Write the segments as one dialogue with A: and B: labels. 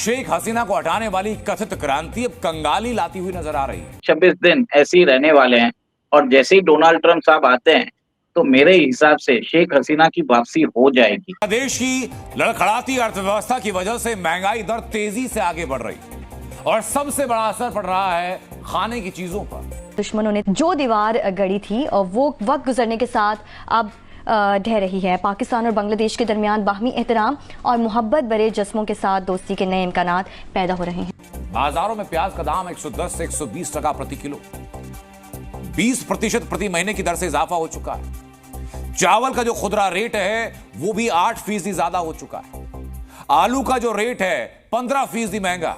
A: शेख हसीना को हटाने वाली कथित क्रांति अब कंगाली लाती हुई नजर आ रही है।
B: 26 दिन ऐसे ही रहने वाले हैं और जैसे ही डोनाल्ड ट्रंप साहब आते हैं तो मेरे हिसाब से शेख हसीना की वापसी हो जाएगी।
A: देश की लड़खड़ाती अर्थव्यवस्था की वजह से महंगाई दर तेजी से आगे बढ़ रही है और सबसे बड़ा असर पड़ रहा है खाने की चीजों पर।
C: दुश्मनों ने जो दीवार गढ़ी थी और वो वक्त गुजरने के साथ अब ढह रही है। पाकिस्तान और बांग्लादेश के दरमियान बाहमी एहतराम और मोहब्बत भरे जज्बों के साथ दोस्ती के नए इम्कानात पैदा हो रहे हैं।
A: बाजारों में प्याज का दाम 110 से 120 टका प्रति किलो, 20% प्रति महीने की दर से इजाफा हो चुका है। चावल का जो खुदरा रेट है वो भी 8% ज्यादा हो चुका है। आलू का जो रेट है 15% महंगा।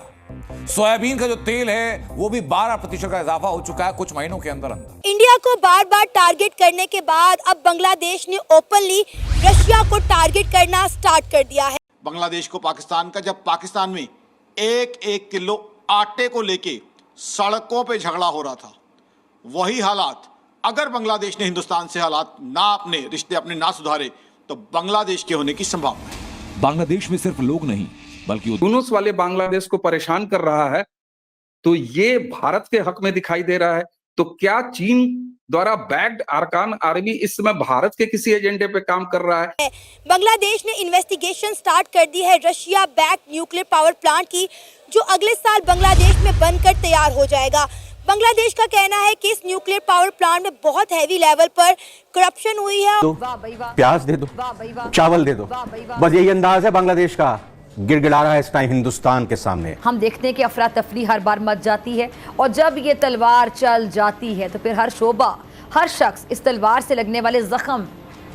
A: सोयाबीन का जो तेल है वो भी 12% का इजाफा हो चुका है कुछ महीनों के अंदर अंदर।
D: इंडिया को बार बार टारगेट करने के बाद अब बांग्लादेश ने ओपनली रशिया को टारगेट करना स्टार्ट कर दिया है।
E: बांग्लादेश को पाकिस्तान का, जब पाकिस्तान में एक किलो आटे को लेके सड़कों पे झगड़ा हो रहा था, वही हालात अगर बांग्लादेश ने हिंदुस्तान से हालात ना अपने रिश्ते अपने ना सुधारे तो बांग्लादेश के होने की संभावना है।
A: बांग्लादेश में सिर्फ लोग नहीं बल्कि
F: यूनुस वाले बांग्लादेश को परेशान कर रहा है तो ये भारत के हक में दिखाई दे रहा है। तो क्या चीन द्वारा बैक्ड अरकान आर्मी इस समय भारत के किसी एजेंडे पे काम कर रहा है?
D: बांग्लादेश ने इन्वेस्टिगेशन स्टार्ट कर दी है Russia backed nuclear power plant की, जो अगले साल बांग्लादेश में बनकर तैयार हो जाएगा। बांग्लादेश का कहना है कि इस न्यूक्लियर पावर प्लांट में बहुत हैवी लेवल पर करप्शन हुई है।
G: प्याज दे दो, चावल दे दो, बस यही अंदाज है बांग्लादेश का। गिड़गिड़ा रहा है इस टाइम हिंदुस्तान के सामने।
H: हम देखते हैं कि अफरा तफरी हर बार मच जाती है और जब ये तलवार चल जाती है तो फिर हर शोबा, हर शख्स इस तलवार से लगने वाले जख्म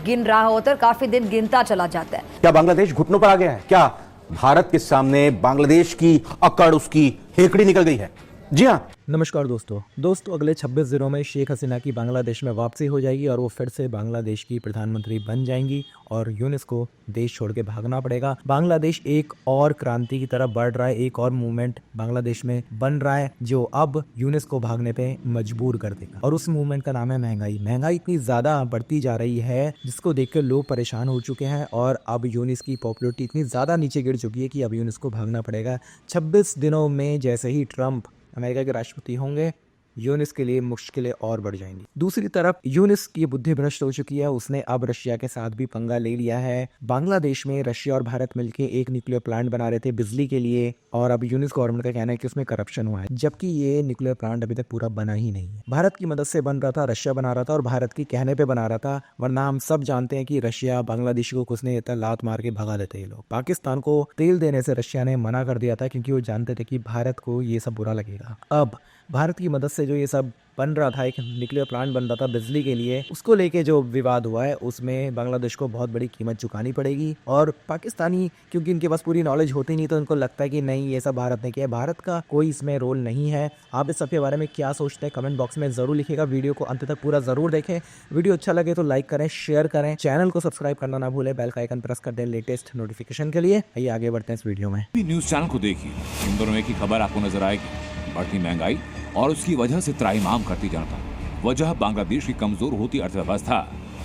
H: गिन रहा होता है, काफी दिन गिनता चला जाता है।
G: क्या बांग्लादेश घुटनों पर आ गया है? क्या भारत के सामने बांग्लादेश की अकड़, उसकी हेकड़ी निकल गई है? जी हाँ।
I: नमस्कार दोस्तों, अगले 26 दिनों में शेख हसीना की बांग्लादेश में वापसी हो जाएगी और वो फिर से बांग्लादेश की प्रधानमंत्री बन जाएंगी और यूनिस को देश छोड़ के भागना पड़ेगा। बांग्लादेश एक और क्रांति की तरफ बढ़ रहा है, एक और मूवमेंट बांग्लादेश में बन रहा है जो अब यूनिस को भागने पे मजबूर कर देगा और उस मूवमेंट का नाम है महंगाई। महंगाई इतनी ज्यादा बढ़ती जा रही है जिसको देखकर लोग परेशान हो चुके हैं और अब यूनिस की पॉपुलरिटी इतनी ज्यादा नीचे गिर चुकी है कि अब यूनिस को भागना पड़ेगा। 26 दिनों में जैसे ही ट्रंप अमेरिका के राष्ट्रपति होंगे, यूनिस के लिए मुश्किलें और बढ़ जाएंगी। दूसरी तरफ यूनिस की बुद्धि भ्रष्ट हो चुकी है, उसने अब रशिया के साथ भी पंगा ले लिया है। बांग्लादेश में रशिया और भारत मिलकर एक न्यूक्लियर प्लांट बना रहे थे बिजली के लिए और अब यूनिस गवर्नमेंट का कहना है कि उसमें करप्शन हुआ है, जबकि ये न्यूक्लियर प्लांट अभी तक पूरा बना ही नहीं है। भारत की मदद से बन रहा था, रशिया बना रहा था और भारत के कहने पे बना रहा था, वरना हम सब जानते हैं कि रशिया बांग्लादेश को कुछ नहीं देता, लात मार के भगा देते ये लोग। पाकिस्तान को तेल देने से रशिया ने मना कर दिया था क्योंकि वो जानते थे कि भारत को ये सब बुरा लगेगा। अब भारत की मदद से जो ये सब बन रहा था, एक न्यूक्लियर प्लांट बन रहा था बिजली के लिए, उसको लेके जो विवाद हुआ है उसमें बांग्लादेश को बहुत बड़ी कीमत चुकानी पड़ेगी। और पाकिस्तानी, क्योंकि इनके पास पूरी नॉलेज होती नहीं तो उनको लगता है कि नहीं ये सब भारत ने किया है, भारत का कोई इसमें रोल नहीं है। आप इस सब के बारे में क्या सोचते हैं कमेंट बॉक्स में जरूर लिखिएगा। वीडियो को अंत तक पूरा जरूर देखें। वीडियो अच्छा लगे तो लाइक करें, शेयर करें, चैनल को सब्सक्राइब करना ना भूलें, बेल का आइकन प्रेस कर दें लेटेस्ट नोटिफिकेशन के लिए। आइए आगे बढ़ते हैं इस वीडियो में।
A: न्यूज चैनल को देखिए, इन दोनों में की खबर आपको नजर आएगी। बढ़ती महंगाई और उसकी वजह से त्राहिमाम करती जनता, वजह बांग्लादेश की कमजोर होती अर्थव्यवस्था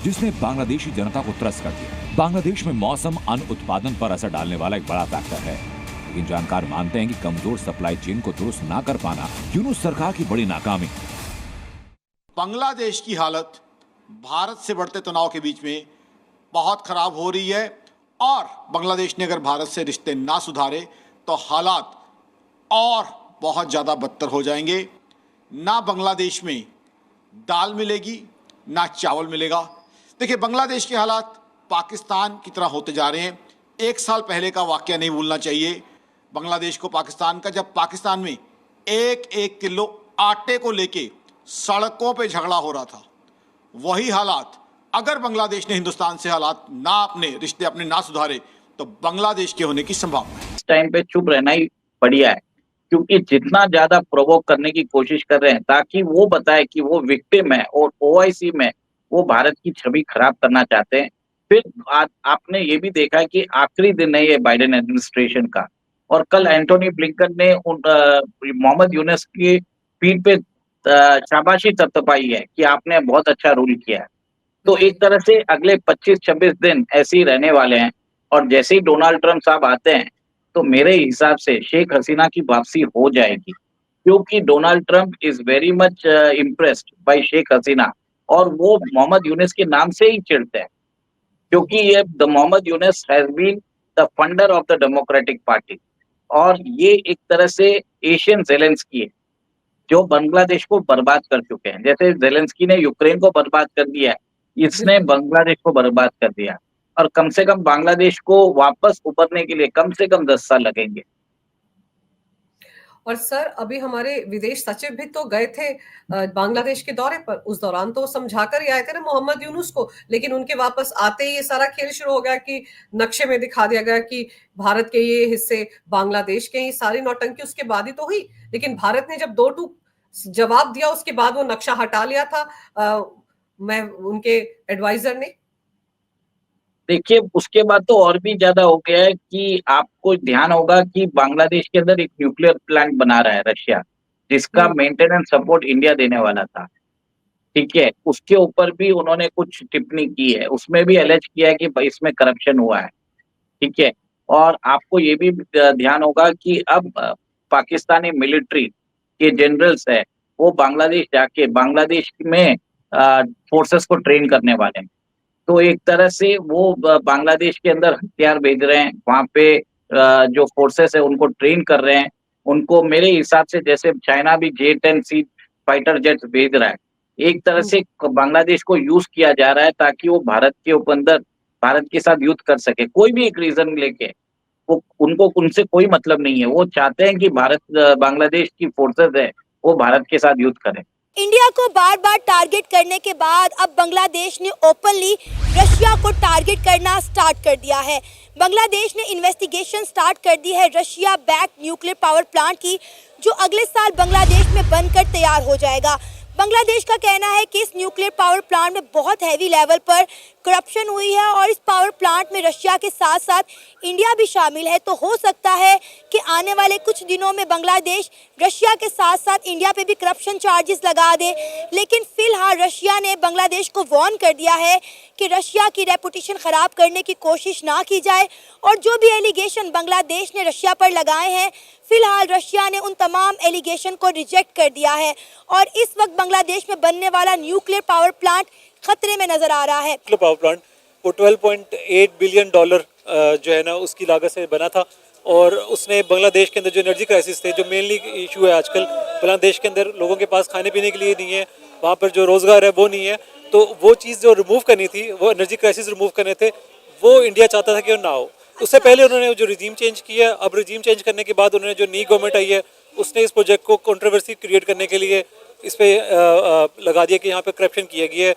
A: जिसने बांग्लादेशी जनता को त्रस्त कर दिया। बांग्लादेश में मौसम अन्न उत्पादन पर असर डालने वाला एक बड़ा फैक्टर है, लेकिन जानकार मानते हैं कि कमजोर सप्लाई चेन को दुरुस्त ना कर पाना यूनुस सरकार की बड़ी नाकामी।
E: बांग्लादेश की हालत भारत से बढ़ते तनाव के बीच में बहुत खराब हो रही है और बांग्लादेश ने अगर भारत से रिश्ते ना सुधारे तो हालात और बहुत ज़्यादा बदतर हो जाएंगे। ना बांग्लादेश में दाल मिलेगी ना चावल मिलेगा। देखिए, बांग्लादेश के हालात पाकिस्तान की तरह होते जा रहे हैं। एक साल पहले का वाकया नहीं भूलना चाहिए बांग्लादेश को पाकिस्तान का, जब पाकिस्तान में एक किलो आटे को लेके सड़कों पे झगड़ा हो रहा था, वही हालात अगर बांग्लादेश ने हिंदुस्तान से हालात ना अपने रिश्ते अपने ना सुधारे तो बांग्लादेश के होने की संभावना है।
B: इस टाइम पे चुप रहना ही बढ़िया है, क्योंकि जितना ज्यादा प्रोवोक करने की कोशिश कर रहे हैं ताकि वो बताए कि वो विक्टिम है और ओआईसी में वो भारत की छवि खराब करना चाहते हैं। फिर आपने ये भी देखा है कि आखिरी दिन है ये बाइडेन एडमिनिस्ट्रेशन का, और कल एंटोनी ब्लिंकन ने मोहम्मद यूनुस की पीठ पे शाबाशी थपथपाई है कि आपने बहुत अच्छा रूल किया है। तो एक तरह से अगले 25-26 दिन ऐसे ही रहने वाले हैं और जैसे ही डोनाल्ड ट्रंप साहब आते हैं तो मेरे हिसाब से शेख हसीना की वापसी हो जाएगी, क्योंकि Donald Trump is very much impressed by Sheikh Hasina, और वो मोहम्मद यूनिस के नाम से ही चिढ़ते हैं, क्योंकि ये the Mohammad Yunus has been the funder of the Democratic Party, और ये एक तरह से एशियन जेलेंस्की है जो बांग्लादेश को बर्बाद कर चुके हैं। जैसे जेलेंस्की ने यूक्रेन को बर्बाद कर दिया है, इसने बांग्लादेश को बर्बाद कर दिया, और कम से कम बांग्लादेश को वापस उभरने के लिए कम से कम 10 साल लगेंगे।
J: और सर अभी हमारे विदेश सचिव भी तो गए थे बांग्लादेश के दौरे पर, उस दौरान तो समझा कर ही आए थे ना मोहम्मद यूनुस को, लेकिन उनके वापस आते ही ये सारा खेल शुरू हो गया कि नक्शे में दिखा दिया गया कि भारत के ये हिस्से बांग्लादेश के ही, सारी नौटंकी उसके बाद ही तो हुई। लेकिन भारत ने जब 2 टूक जवाब दिया उसके बाद वो नक्शा हटा लिया था मैं उनके एडवाइजर ने।
B: देखिए उसके बाद तो और भी ज्यादा हो गया है कि आपको ध्यान होगा कि बांग्लादेश के अंदर एक न्यूक्लियर प्लांट बना रहा है रशिया, जिसका मेंटेनेंस सपोर्ट इंडिया देने वाला था। ठीक है, उसके ऊपर भी उन्होंने कुछ टिप्पणी की है, उसमें भी एलेज किया है कि भाई इसमें करप्शन हुआ है। ठीक है, और आपको ये भी ध्यान होगा कि अब पाकिस्तानी मिलिट्री के जनरल्स है वो बांग्लादेश जाके बांग्लादेश में फोर्सेस को ट्रेन करने वाले हैं। तो एक तरह से वो बांग्लादेश के अंदर हथियार भेज रहे हैं, वहां पे जो फोर्सेस है उनको ट्रेन कर रहे हैं। उनको मेरे हिसाब से जैसे चाइना भी J-10C फाइटर जेट्स भेज रहा है, एक तरह से बांग्लादेश को यूज किया जा रहा है ताकि वो भारत के अंदर भारत के साथ युद्ध कर सके। कोई भी एक रीजन लेके वो उनको उनसे कोई मतलब नहीं है, वो चाहते हैं कि भारत बांग्लादेश की फोर्सेस है वो भारत के साथ युद्ध करें।
D: इंडिया को बार बार टारगेट करने के बाद अब बांग्लादेश ने ओपनली रशिया को टारगेट करना स्टार्ट कर दिया है। बांग्लादेश ने इन्वेस्टिगेशन स्टार्ट कर दी है Russia back nuclear power plant की, जो अगले साल बांग्लादेश में बनकर तैयार हो जाएगा। बांग्लादेश का कहना है कि इस न्यूक्लियर पावर प्लांट में बहुत हैवी लेवल पर करप्शन हुई है और इस पावर प्लांट में रशिया के साथ साथ इंडिया भी शामिल है। तो हो सकता है कि आने वाले कुछ दिनों में बांग्लादेश रशिया के साथ साथ इंडिया पे भी करप्शन चार्जेस लगा दे। लेकिन फिलहाल रशिया ने बांग्लादेश को वार्न कर दिया है कि रशिया की रेपुटेशन ख़राब करने की कोशिश ना की जाए, और जो भी एलिगेशन बांग्लादेश ने रशिया पर लगाए हैं फिलहाल रशिया ने उन तमाम एलिगेशन को रिजेक्ट कर दिया है, और इस वक्त बांग्लादेश में बनने वाला न्यूक्लियर पावर प्लांट खतरे में नजर आ रहा है।
K: पावर प्लांट वो $12.8 बिलियन जो है ना उसकी लागत से बना था, और उसने बांग्लादेश के अंदर जो एनर्जी क्राइसिस थे, जो मेनली इशू है आजकल बांग्लादेश के अंदर, लोगों के पास खाने पीने के लिए नहीं है, वहाँ पर जो रोजगार है वो नहीं है, तो वो चीज़ जो रिमूव करनी थी, वो एनर्जी क्राइसिस रिमूव करने थे, वो इंडिया चाहता था कि वो ना हो। उससे पहले उन्होंने जो रिजीम चेंज किया, अब रिजीम चेंज करने के बाद उन्होंने जो नई गवर्नमेंट आई है उसने इस प्रोजेक्ट को कंट्रोवर्सी क्रिएट करने के लिए इस पे लगा दिया कि यहाँ पे करप्शन किया गया है,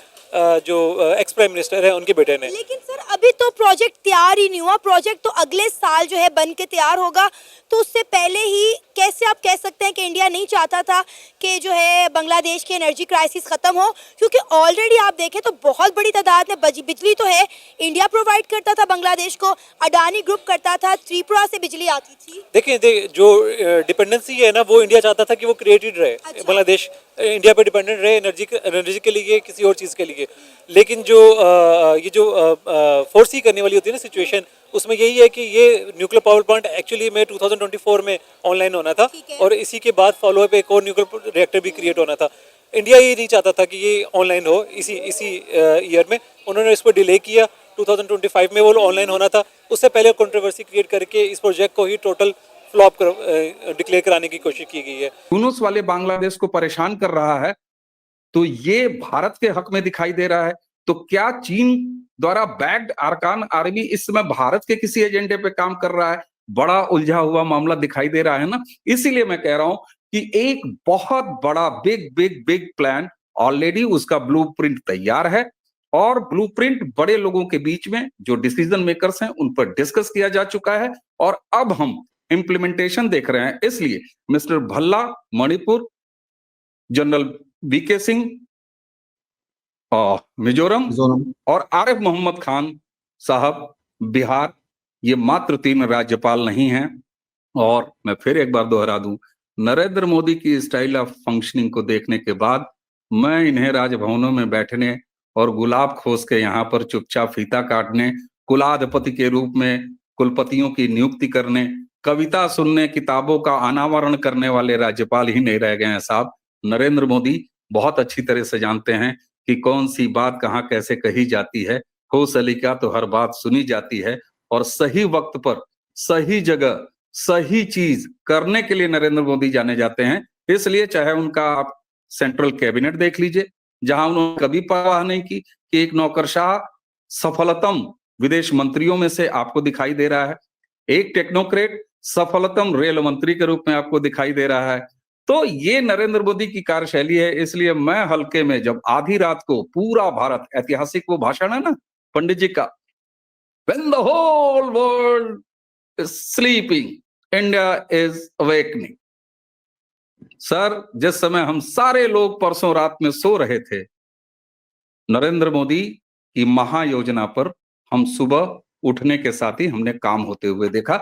K: जो एक्स प्राइम मिनिस्टर है उनके बेटे ने।
D: लेकिन सर अभी तो प्रोजेक्ट तैयार ही नहीं हुआ, प्रोजेक्ट तो अगले साल जो है बन के तैयार होगा, तो उससे पहले ही कैसे आप कह सकते हैं कि इंडिया नहीं चाहता था कि जो है बांग्लादेश की एनर्जी क्राइसिस खत्म हो? क्योंकि ऑलरेडी आप देखें तो बहुत बड़ी तादाद में बिजली तो है, इंडिया प्रोवाइड करता था बांग्लादेश को, अडानी ग्रुप करता था, त्रिपुरा से बिजली आती थी।
K: देखिए जो डिपेंडेंसी है ना वो इंडिया चाहता था कि वो क्रिएटेड रहे। अच्छा। बांग्लादेश इंडिया पे डिपेंडेंट रहे एनर्जी के लिए, किसी और चीज़ के लिए। लेकिन जो ये जो फोर्सी करने वाली होती है ना सिचुएशन, उसमें यही है कि ये न्यूक्लियर पावर प्लांट एक्चुअली में 2024 में ऑनलाइन होना था, और इसी के बाद फॉलो अप एक और न्यूक्लियर रिएक्टर भी क्रिएट होना था। इंडिया ये नहीं चाहता था कि ये ऑनलाइन हो इसी ईयर में, उन्होंने इसको डिले किया, 2025 में वो ऑनलाइन होना था। उससे पहले कंट्रोवर्सी क्रिएट करके इस प्रोजेक्ट को ही टोटल फ्लॉप डिक्लेयर कराने की कोशिश की गई है।
F: यूनुस वाले बांग्लादेश को परेशान कर रहा है, तो ये भारत के हक में दिखाई दे रहा है। तो क्या चीन द्वारा बैक्ड अरकान आर्मी इस समय भारत के किसी एजेंडे पे काम कर रहा है? बड़ा उलझा हुआ मामला दिखाई दे रहा है ना। इसीलिए मैं कह रहा हूं कि एक बहुत बड़ा बिग प्लान ऑलरेडी उसका ब्लूप्रिंट तैयार है, और ब्लूप्रिंट बड़े लोगों के बीच में जो डिसीजन मेकर्स हैं उन पर डिस्कस किया जा चुका है, और अब हम इंप्लीमेंटेशन देख रहे हैं। इसलिए mister Bhalla Manipur, general V K Singh Mizoram और आरिफ मोहम्मद खान साहब बिहार, ये मात्र 3 राज्यपाल नहीं हैं। और मैं फिर एक बार दोहरा दूं, नरेंद्र मोदी की स्टाइल ऑफ फंक्शनिंग को देखने के बाद मैं इन्हें राजभवनों में बैठने और गुलाब खोस के यहाँ पर चुपचाप फीता काटने, कुलाधिपति के रूप में कुलपतियों की नियुक्ति करने कविता सुनने, किताबों का अनावरण करने वाले राज्यपाल ही नहीं रह गए हैं साहब। नरेंद्र मोदी बहुत अच्छी तरह से जानते हैं कि कौन सी बात कहाँ कैसे कही जाती है। हो सलीका तो हर बात सुनी जाती है, और सही वक्त पर सही जगह सही चीज करने के लिए नरेंद्र मोदी जाने जाते हैं। इसलिए चाहे उनका आप सेंट्रल कैबिनेट देख लीजिए, जहां उन्होंने कभी परवाह नहीं की कि एक नौकरशाह सफलतम विदेश मंत्रियों में से आपको दिखाई दे रहा है, एक टेक्नोक्रेट सफलतम रेल मंत्री के रूप में आपको दिखाई दे रहा है। तो ये नरेंद्र मोदी की कार्यशैली है। इसलिए मैं हल्के में, जब आधी रात को पूरा भारत, ऐतिहासिक वो भाषण है ना पंडित जी का, When the whole world is sleeping, India is awakening. Sir, जिस समय हम सारे लोग परसों रात में सो रहे थे, नरेंद्र मोदी की महायोजना पर हम सुबह उठने के साथ ही हमने काम होते हुए देखा।